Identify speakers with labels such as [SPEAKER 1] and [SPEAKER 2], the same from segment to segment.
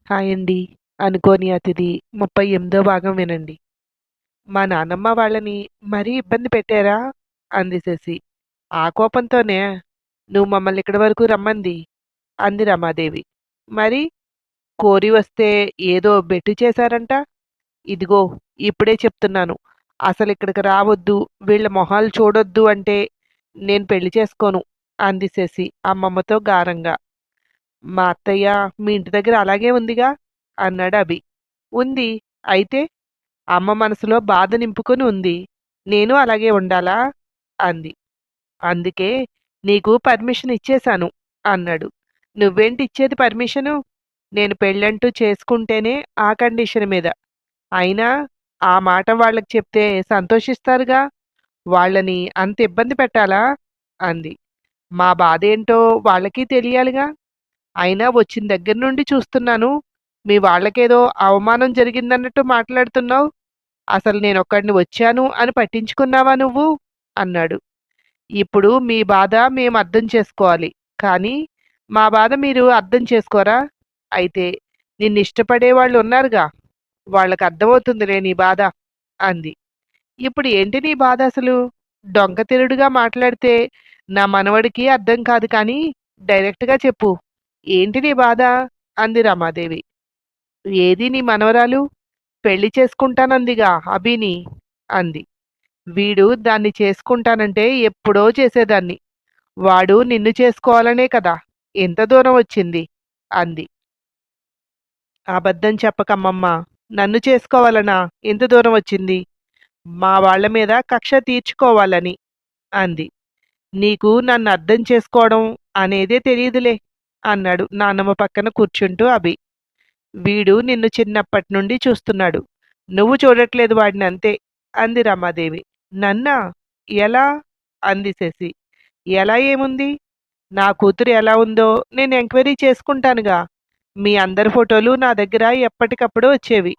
[SPEAKER 1] Hi అండి. అనుకోని అతిథి 38వ భాగం వినండి. మా నాన్నమ్మ వాళ్ళని మరీ ఇబ్బంది పెట్టారా? అంది శశి. ఆ కోపంతోనే నువ్వు మమ్మల్ని ఇక్కడి వరకు రమ్మంది అంది రమాదేవి. మరి కోరి వస్తే ఏదో బెట్టు చేశారంట? ఇదిగో ఇప్పుడే చెప్తున్నాను. అసలు ఇక్కడికి రావద్దు, వీళ్ళ మొహాలు చూడొద్దు అంటే నేను పెళ్లి చేసుకోను అంది శశి అమ్మమ్మతో గారంగా. మా అత్తయ్య మీ ఇంటి దగ్గర అలాగే ఉందిగా అన్నాడు అభి. ఉంది. అయితే అమ్మ మనసులో బాధ నింపుకొని ఉంది. నేను అలాగే ఉండాలా అంది. అందుకే నీకు పర్మిషన్ ఇచ్చేశాను అన్నాడు. నువ్వేంటి ఇచ్చేది పర్మిషను? నేను పెళ్ళంటూ చేసుకుంటేనే ఆ కండిషన్ మీద. అయినా ఆ మాట వాళ్ళకి చెప్తే సంతోషిస్తారుగా. వాళ్ళని అంత ఇబ్బంది పెట్టాలా అంది. మా బాధేంటో వాళ్ళకి తెలియాలిగా. అయినా వచ్చిన దగ్గర నుండి చూస్తున్నాను. మీ వాళ్ళకేదో అవమానం జరిగిందన్నట్టు మాట్లాడుతున్నావు. అసలు నేనొక్కడిని వచ్చాను అని పట్టించుకున్నావా నువ్వు? అన్నాడు. ఇప్పుడు మీ బాధ మేము అర్థం చేసుకోవాలి. కానీ మా బాధ మీరు అర్థం చేసుకోరా? అయితే నిన్నిష్టపడే వాళ్ళు ఉన్నారుగా. వాళ్ళకి అర్థమవుతుందిలే నీ బాధ అంది. ఇప్పుడు ఏంటి నీ బాధ అసలు? డొంకతిరుడుగా మాట్లాడితే నా మనవడికి అర్థం కాదు కానీ డైరెక్ట్‌గా చెప్పు. ఏంటి నీ బాధ? అంది రమాదేవి. ఏది నీ మనవరాలు? పెళ్లి చేసుకుంటానందిగా అభిని అంది. వీడు దాన్ని చేసుకుంటానంటే ఎప్పుడో చేసేదాన్ని. వాడు నిన్ను చేసుకోవాలనే కదా ఎంత దూరం వచ్చింది అంది. అబద్ధం చెప్పకమ్మమ్మా. నన్ను చేసుకోవాలనా ఎంత దూరం వచ్చింది? మా వాళ్ళ మీద కక్ష తీర్చుకోవాలని అంది. నీకు నన్ను అర్థం చేసుకోవడం అనేదే తెలియదులే అన్నాడు నాన్నమ్మ పక్కన కూర్చుంటూ అభి. వీడు నిన్ను చిన్నప్పటి నుండి చూస్తున్నాడు. నువ్వు చూడట్లేదు వాడిని అంతే అంది రమాదేవి. నన్నా? ఎలా? అంది శశి. ఎలా ఏముంది? నా కూతురు ఎలా ఉందో నేను ఎంక్వైరీ చేసుకుంటానుగా. మీ అందరి ఫోటోలు నా దగ్గర ఎప్పటికప్పుడు వచ్చేవి.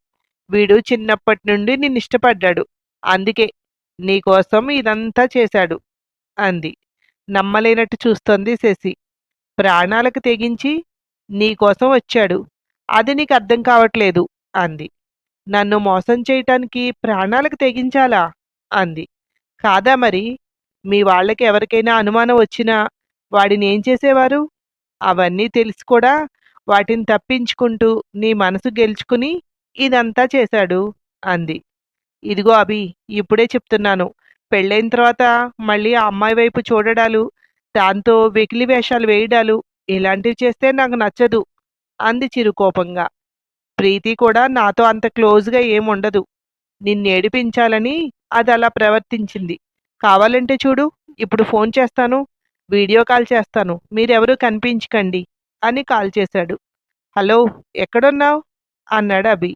[SPEAKER 1] వీడు చిన్నప్పటి నుండి నిన్నిష్టపడ్డాడు. అందుకే నీకోసం ఇదంతా చేశాడు అంది. నమ్మలేనట్టు చూస్తోంది శశి. ప్రాణాలకు తెగించి నీకోసం వచ్చాడు. అది నీకు అర్థం కావట్లేదు అంది. నన్ను మోసం చేయటానికి ప్రాణాలకు తెగించాలా అంది. కాదా మరి? మీ వాళ్ళకి ఎవరికైనా అనుమానం వచ్చినా వాడిని ఏం చేసేవారు? అవన్నీ తెలిసి కూడా వాటిని తప్పించుకుంటూ నీ మనసు గెలుచుకుని ఇదంతా చేశాడు అంది. ఇదిగో అభి, ఇప్పుడే చెప్తున్నాను. పెళ్ళైన తర్వాత మళ్ళీ ఆ అమ్మాయి వైపు చూడడాలు, దాంతో వెకిలి వేషాలు వేయడాలు ఇలాంటివి చేస్తే నాకు నచ్చదు అంది చిరుకోపంగా. ప్రీతి కూడా నాతో అంత క్లోజ్గా ఏముండదు. నిన్నేడిపించాలని అది అలా ప్రవర్తించింది. కావాలంటే చూడు, ఇప్పుడు ఫోన్ చేస్తాను, వీడియో కాల్ చేస్తాను, మీరెవరూ కనిపించకండి అని కాల్ చేశాడు. హలో, ఎక్కడున్నావు అన్నాడు అభి.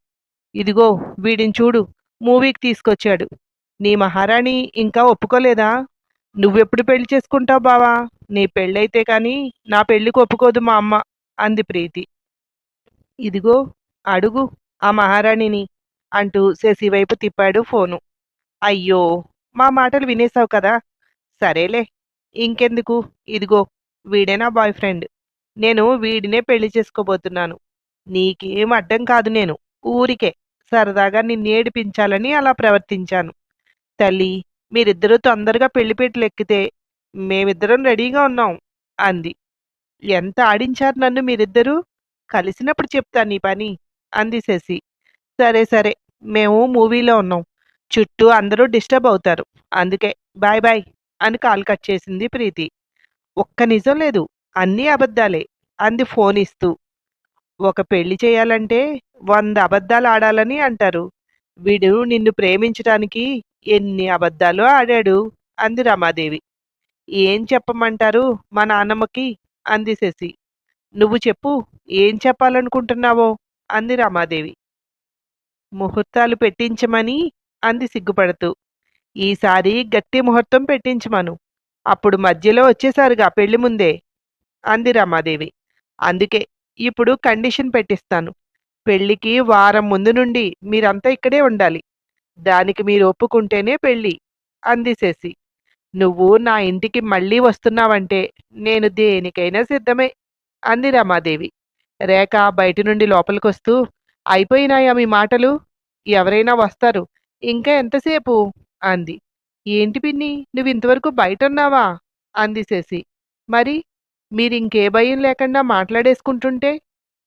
[SPEAKER 1] ఇదిగో వీడిని చూడు, మూవీకి తీసుకొచ్చాడు. నీ మహారాణి ఇంకా ఒప్పుకోలేదా? నువ్వెప్పుడు పెళ్లి చేసుకుంటావు బావా? నీ పెళ్ళైతే కానీ నా పెళ్లికి ఒప్పుకోదు మా అమ్మ అంది ప్రీతి. ఇదిగో అడుగు ఆ మహారాణిని అంటూ శశి వైపు తిప్పాడు ఫోను. అయ్యో, మా మాటలు వినేశావు కదా. సరేలే, ఇంకెందుకు. ఇదిగో వీడే నా బాయ్ ఫ్రెండ్. నేను వీడినే పెళ్లి చేసుకోబోతున్నాను. నీకేం అడ్డం కాదు. నేను ఊరికే సరదాగా నిన్నేడిపించాలని అలా ప్రవర్తించాను. తల్లి, మీరిద్దరూ తొందరగా పెళ్లిపీటలు ఎక్కితే మేమిద్దరం రెడీగా ఉన్నాం అంది. ఎంత ఆడించారు నన్ను మీరిద్దరూ. కలిసినప్పుడు చెప్తా నీ పని అంది శశి. సరే సరే, మేము మూవీలో ఉన్నాం. చుట్టూ అందరూ డిస్టర్బ్ అవుతారు. అందుకే బాయ్ బాయ్ అని కాల్ కట్ చేసింది ప్రీతి. ఒక్క నిజం లేదు, అన్నీ అబద్ధాలే అంది ఫోన్ ఇస్తూ. ఒక పెళ్లి చేయాలంటే 100 అబద్ధాలు ఆడాలని అంటారు. వీడు నిన్ను ప్రేమించటానికి ఎన్ని అబద్ధాలు ఆడాడు అంది రమాదేవి. ఏం చెప్పమంటారు మా నాన్నమ్మకి అంది శశి. నువ్వు చెప్పు, ఏం చెప్పాలనుకుంటున్నావో అంది రమాదేవి. ముహూర్తాలు పెట్టించమని అంది సిగ్గుపడుతూ. ఈసారి గట్టి ముహూర్తం పెట్టించమను. అప్పుడు మధ్యలో వచ్చేసారుగా పెళ్లి ముందే అంది రమాదేవి. అందుకే ఇప్పుడు కండిషన్ పెట్టిస్తాను. పెళ్లికి వారం ముందు నుండి మీరంతా ఇక్కడే ఉండాలి. దానికి మీరు ఒప్పుకుంటేనే పెళ్లి అంది శశి. నువ్వు నా ఇంటికి మళ్ళీ వస్తున్నావంటే నేను దేనికైనా సిద్ధమే అంది రమాదేవి. రేఖ బయటి నుండి లోపలికొస్తూ, అయిపోయినాయా మీ మాటలు? ఎవరైనా వస్తారు. ఇంకా ఎంతసేపు? అంది. ఏంటి పిన్ని నువ్వింతవరకు బయటున్నావా? అంది శశి. మరి మీరింకే భయం లేకుండా మాట్లాడేసుకుంటుంటే?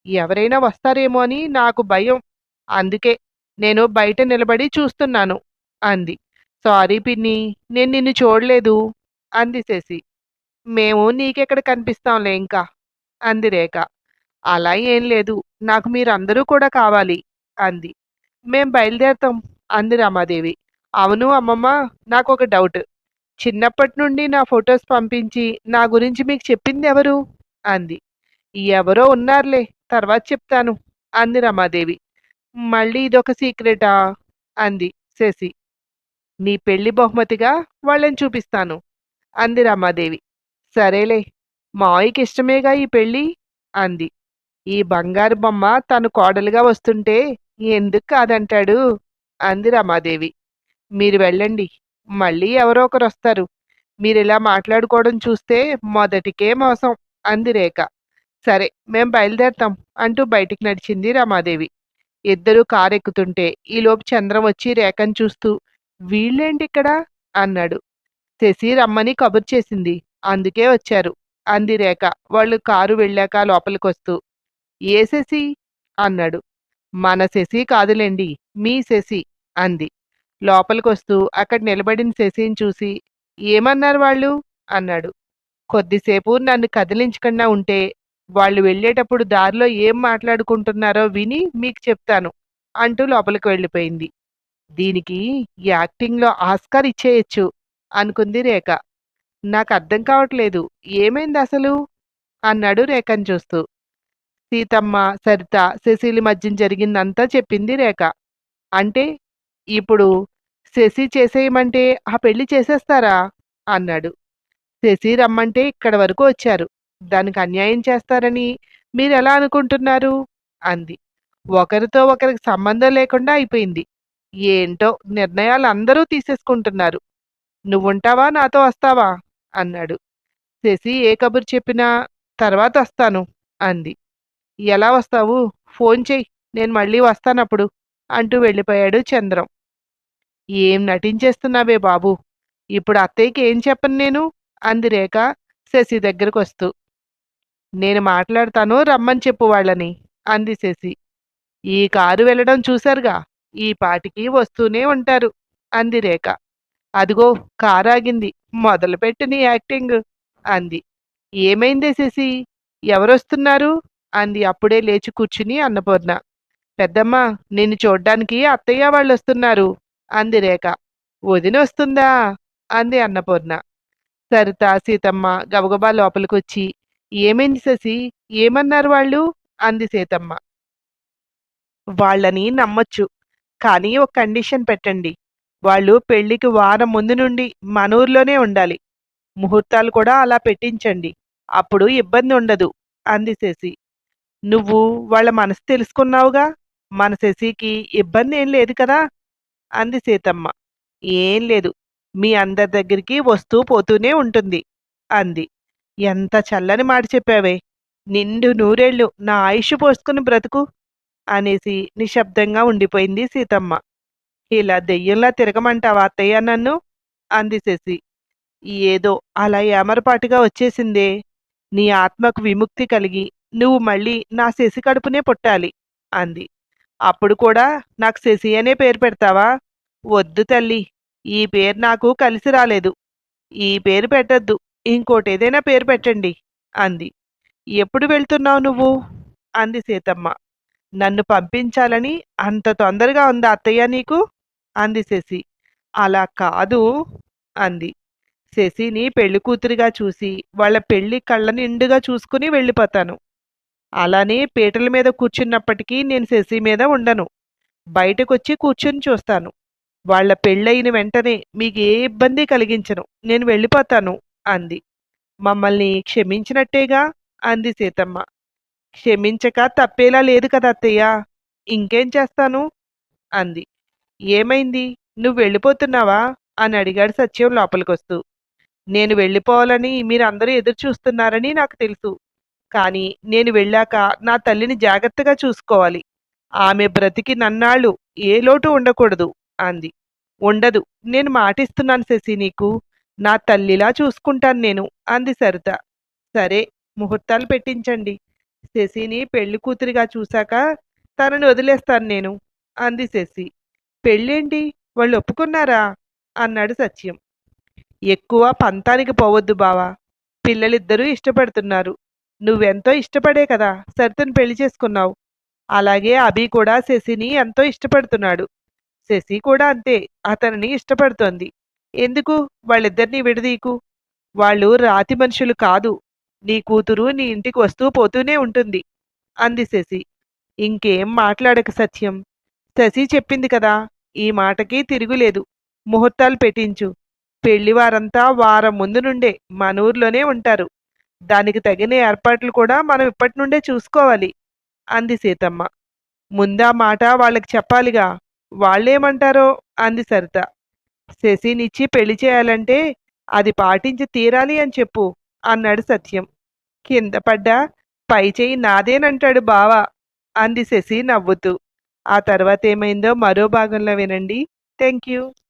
[SPEAKER 1] ఎవరైనా వస్తారేమో అని నాకు భయం. అందుకే నేను బయట నిలబడి చూస్తున్నాను అంది. సారీ పిన్ని, నేను నిన్ను చూడలేదు అంది శశి. మేము నీకెక్కడ కనిపిస్తాంలే ఇంకా అంది రేఖ. అలా ఏం లేదు. నాకు మీరందరూ కూడా కావాలి అంది. మేం బయలుదేరతాం అంది రమాదేవి. అవును అమ్మమ్మ, నాకొక డౌట్. చిన్నప్పటి నుండి నా ఫొటోస్ పంపించి నా గురించి మీకు చెప్పింది ఎవరు? అంది. ఎవరో ఉన్నారులే, తర్వాత చెప్తాను అంది రమాదేవి. మళ్ళీ ఇదొక సీక్రెటా? అంది శశి. నీ పెళ్లి బహుమతిగా వాళ్ళని చూపిస్తాను అంది రమాదేవి. సరేలే, మావయ్యకి ఇష్టమేగా ఈ పెళ్ళి అంది. ఈ బంగారు బొమ్మ తను కోడలుగా వస్తుంటే ఎందుకు కాదంటాడు అంది రమాదేవి. మీరు వెళ్ళండి, మళ్ళీ ఎవరో ఒకరు వస్తారు. మీరిలా మాట్లాడుకోవడం చూస్తే మొదటికే మోసం అంది రేఖ. సరే మేం బయలుదేరతాం అంటూ బయటికి నడిచింది రమాదేవి. ఇద్దరూ కారెక్కుతుంటే ఈలోపు చంద్రం వచ్చి రేఖను చూస్తూ, వీళ్ళేంటిక్కడ అన్నాడు. శశి రమ్మని కబురు చేసింది, అందుకే వచ్చారు అంది రేఖ వాళ్ళు కారు వెళ్ళాక లోపలికొస్తూ. ఏ శశి అన్నాడు. మన శశి కాదులేండి, మీ శశి అంది. లోపలికొస్తూ అక్కడ నిలబడిన శశిని చూసి, ఏమన్నారు వాళ్ళు అన్నాడు. కొద్దిసేపు నన్ను కదిలించకుండా ఉంటే వాళ్ళు వెళ్ళేటప్పుడు దారిలో ఏం మాట్లాడుకుంటున్నారో విని మీకు చెప్తాను అంటూ లోపలికి వెళ్ళిపోయింది. దీనికి యాక్టింగ్లో ఆస్కార్ ఇచ్చేయచ్చు అనుకుంది రేఖ. నాకు అర్థం కావట్లేదు, ఏమైంది అసలు అన్నాడు రేఖను చూస్తూ. సీతమ్మ, సరిత, శశిలి మధ్యన జరిగిందంతా చెప్పింది రేఖ. అంటే ఇప్పుడు శశి చేసేయమంటే ఆ పెళ్లి చేసేస్తారా అన్నాడు. శశి రమ్మంటే ఇక్కడ వరకు వచ్చారు. దానికి అన్యాయం చేస్తారని మీరెలా అనుకుంటున్నారు అంది. ఒకరితో ఒకరికి సంబంధం లేకుండా అయిపోయింది. ఏంటో నిర్ణయాలు అందరూ తీసేసుకుంటున్నారు. నువ్వుంటావా నాతో వస్తావా అన్నాడు. శశి ఏ కబురు చెప్పినా తర్వాత వస్తాను అంది. ఎలా వస్తావు? ఫోన్ చెయ్యి, నేను మళ్ళీ వస్తానప్పుడు అంటూ వెళ్ళిపోయాడు చంద్రం. ఏం నటించేస్తున్నావే బాబు, ఇప్పుడు అత్తయ్యకి ఏం చెప్పను నేను అంది రేఖ శశి దగ్గరకొస్తూ. నేను మాట్లాడతాను, రమ్మని చెప్పు వాళ్ళని అంది శశి. ఈ కారు వెళ్ళడం చూశారుగా, ఈ పాటికి వస్తూనే ఉంటారు అంది రేఖ. అదిగో కారాగింది, మొదలుపెట్టు నీ యాక్టింగ్ అంది. ఏమైందే శశి, ఎవరొస్తున్నారు అంది అప్పుడే లేచి కూర్చుని అన్నపూర్ణ. పెద్దమ్మ, నిన్ను చూడ్డానికి అత్తయ్య వాళ్ళు వస్తున్నారు అంది రేఖ. వదిన వస్తుందా అంది అన్నపూర్ణ. సరిత, సీతమ్మ గబగబా లోపలికొచ్చి, ఏమైంది శశి, ఏమన్నారు వాళ్ళు అంది సీతమ్మ. వాళ్ళని నమ్మొచ్చు, కానీ ఒక కండిషన్ పెట్టండి. వాళ్ళు పెళ్లికి వారం ముందు నుండి మన ఊర్లోనే ఉండాలి. ముహూర్తాలు కూడా అలా పెట్టించండి, అప్పుడు ఇబ్బంది ఉండదు అంది శశి. నువ్వు వాళ్ళ మనసు తెలుసుకున్నావుగా, మన శశికి ఇబ్బంది ఏం లేదు కదా అంది సీతమ్మ. ఏం లేదు, మీ అందరి దగ్గరికి వస్తూ పోతూనే ఉంటుంది అంది. ఎంత చల్లని మాట చెప్పావే, నిండు నూరేళ్లు నా ఆయుష్ పోసుకుని బ్రతుకు అనేసి నిశ్శబ్దంగా ఉండిపోయింది సీతమ్మ. ఇలా దెయ్యంలా తిరగమంటావా అత్తయ్య నన్ను అంది శశి. ఏదో అలా ఏమరపాటుగా వచ్చేసిందే, నీ ఆత్మకు విముక్తి కలిగి నువ్వు మళ్ళీ నా శశి కడుపునే పుట్టాలి అంది. అప్పుడు కూడా నాకు శశి అనే పేరు పెడతావా? వద్దు తల్లి, ఈ పేరు నాకు కలిసి రాలేదు. ఈ పేరు పెట్టద్దు, ఇంకోటేదైనా పేరు పెట్టండి అంది. ఎప్పుడు వెళ్తున్నావు నువ్వు అంది సీతమ్మ. నన్ను పంపించాలని అంత తొందరగా ఉందా అత్తయ్య నీకు అంది శశి. అలా కాదు అంది. శశిని పెళ్లి కూతురిగా చూసి వాళ్ళ పెళ్లి కళ్ళ నిండుగా చూసుకుని వెళ్ళిపోతాను. అలానే పీటల మీద కూర్చున్నప్పటికీ నేను శశి మీద ఉండను, బయటకొచ్చి కూర్చుని చూస్తాను. వాళ్ళ పెళ్ళయిన వెంటనే మీకు ఏ ఇబ్బంది కలిగించను, నేను వెళ్ళిపోతాను అంది. మమ్మల్ని క్షమించినట్టేగా అంది సీతమ్మ. క్షమించక తప్పేలా లేదు కదా అత్తయ్య, ఇంకేం చేస్తాను అంది. ఏమైంది, నువ్వు వెళ్ళిపోతున్నావా అని అడిగాడు సత్యం లోపలికొస్తూ. నేను వెళ్ళిపోవాలని మీరందరూ ఎదురు చూస్తున్నారని నాకు తెలుసు, కానీ నేను వెళ్ళాక నా తల్లిని జాగ్రత్తగా చూసుకోవాలి. ఆమె బ్రతికి నన్నాళ్ళు ఏ లోటు ఉండకూడదు అంది. ఉండదు. నేను మాటిస్తున్నాను శశి నీకు. నా తల్లిలా చూసుకుంటాను నేను అంది సరిత. సరే, ముహూర్తాలు పెట్టించండి. శశిని పెళ్లి కూతురిగా చూశాక తనని వదిలేస్తాను నేను అంది శశి. పెళ్ళేంటి? వాళ్ళు ఒప్పుకున్నారా అన్నాడు సత్యం. ఎక్కువ పంతానికి పోవద్దు బావా. పిల్లలిద్దరూ ఇష్టపడుతున్నారు. నువ్వెంతో ఇష్టపడే కదా సరితను పెళ్లి చేసుకున్నావు. అలాగే అభి కూడా శశిని ఎంతో ఇష్టపడుతున్నాడు. శశి కూడా అంతే, అతనిని ఇష్టపడుతోంది. ఎందుకు వాళ్ళిద్దరినీ విడదీకు? వాళ్ళు రాతి మనుషులు కాదు. నీ కూతురు నీ ఇంటికి వస్తూ పోతూనే ఉంటుంది అంది శశి. ఇంకేం మాట్లాడక సత్యం. శశి చెప్పింది కదా, ఈ మాటకి తిరుగులేదు. ముహూర్తాలు పెట్టించు. పెళ్లివారంతా వారం ముందు నుండే మన ఊర్లోనే ఉంటారు. దానికి తగిన ఏర్పాట్లు కూడా మనం ఇప్పటి నుండే చూసుకోవాలి అంది సీతమ్మ. ముందా మాట వాళ్ళకి చెప్పాలిగా. వాళ్ళేమంటారో అంది సరిత. శశినిచ్చి పెళ్లి చేయాలంటే అది పాటించి తీరాలి అని చెప్పు అన్నాడు సత్యం. కింద పడ్డా పై చెయ్యి నాదేనంటాడు బావ అంది శశి నవ్వుతూ. ఆ తర్వాత ఏమైందో మరో భాగంలో వినండి. Thank you.